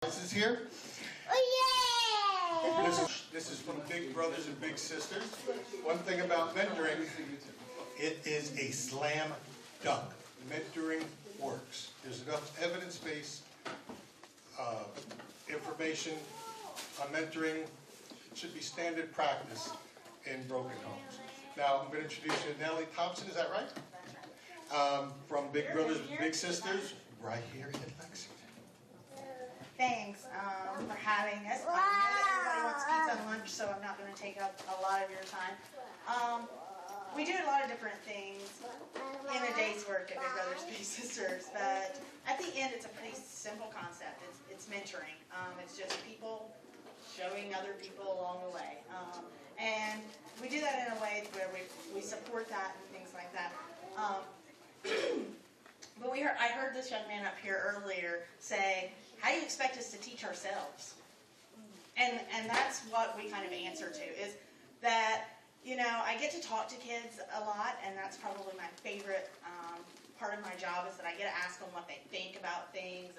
This is here. Oh, yeah! This is from Big Brothers and Big Sisters. One thing about mentoring, it is a slam dunk. Mentoring works. There's enough evidence-based information on mentoring. It should be standard practice in broken homes. Now I'm going to introduce you to Natalie Thompson. Is that right? From Big Brothers and Big Sisters, right here in Lexington. Thanks for having us. I know that everybody wants pizza and lunch, so I'm not going to take up a lot of your time. We do a lot of different things in a day's work at Big Brothers Big Sisters, but at the end it's a pretty simple concept. It's mentoring. It's just people showing other people along the way. And we do that in a way where we support that and things like that. But I heard this young man up here earlier say, how do you expect us to teach ourselves? And that's what we kind of answer to, is that, you know, I get to talk to kids a lot, and that's probably my favorite part of my job, is that I get to ask them what they think about things,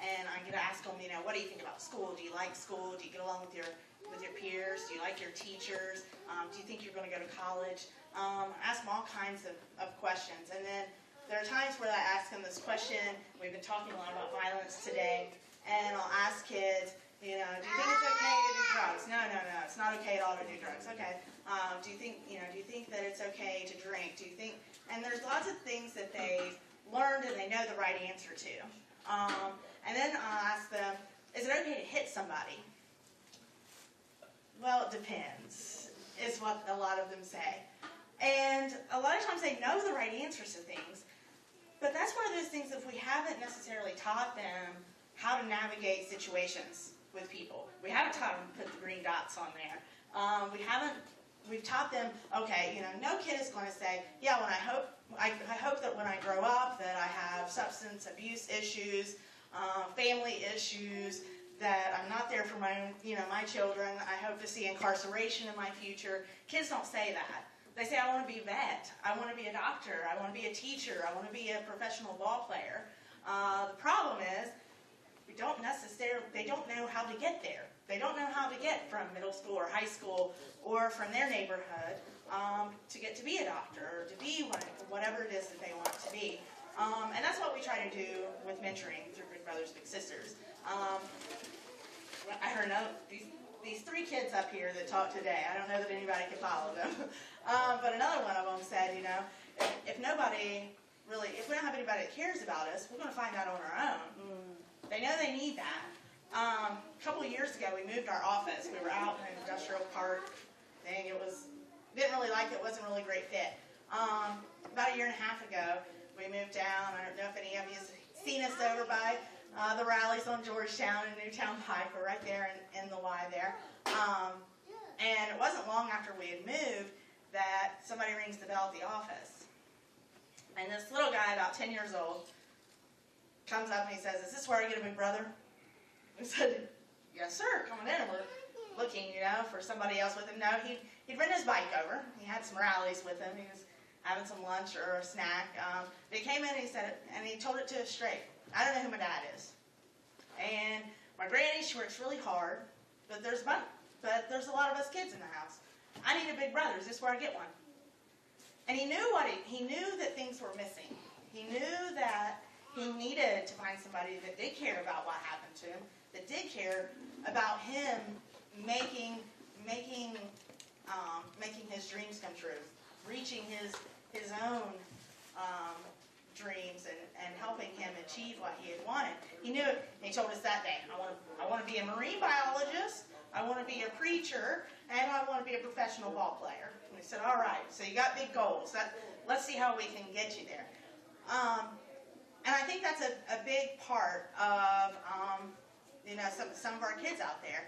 and I get to ask them, you know, what do you think about school? Do you like school? Do you get along with your peers? Do you like your teachers? Do you think you're going to go to college? Ask them all kinds of questions. And then there are times where I ask them this question. We've been talking a lot about violence today, and I'll ask kids, you know, do you think it's okay to do drugs? No, it's not okay at all to do drugs. Okay. Do you think that it's okay to drink? Do you think? And there's lots of things that they've learned and they know the right answer to. And then I'll ask them, is it okay to hit somebody? Well, it depends, is what a lot of them say. And a lot of times they know the right answers to things, but that's one of those things, if we haven't necessarily taught them how to navigate situations with people. We haven't taught them to put the green dots on there. We've taught them, okay, you know, no kid is going to say, yeah, I hope that when I grow up that I have substance abuse issues, family issues, that I'm not there for my children. I hope to see incarceration in my future. Kids don't say that. They say, I want to be a vet. I want to be a doctor. I want to be a teacher. I want to be a professional ball player. The problem is, they don't know how to get there. They don't know how to get from middle school or high school or from their neighborhood to get to be a doctor or to be whatever it is that they want to be. And that's what we try to do with mentoring through Big Brothers Big Sisters. I heard these three kids up here that talked today. I don't know that anybody can follow them. But another one of them said, you know, if we don't have anybody that cares about us, we're going to find out on our own. They know they need that. A couple of years ago, we moved our office. We were out in an industrial park thing. Didn't really like it. Wasn't really a great fit. About a year and a half ago, we moved down. I don't know if any of you have seen us over by the rallies on Georgetown and Newtown Pike. We're right there in the Y there. And it wasn't long after we had moved that somebody rings the bell at the office. And this little guy, about 10 years old, comes up and he says, is this where I get a big brother? We said, yes, sir, coming in. And we're looking, you know, for somebody else with him. No, he'd ridden his bike over. He had some rallies with him. He was having some lunch or a snack. But he came in and he said it, and he told it to us straight. I don't know who my dad is. And my granny, she works really hard, but there's a lot of us kids in the house. I need a big brother. Is this where I get one? And he knew that things were missing. He knew that he needed to find somebody that did care about what happened to him, that did care about him making his dreams come true, reaching his own dreams and helping him achieve what he had wanted. He knew it. He told us that day, I want to be a marine biologist, I want to be a preacher, and I want to be a professional ball player. And we said, all right, so you got big goals. Let's see how we can get you there. And I think that's a big part of some of our kids out there.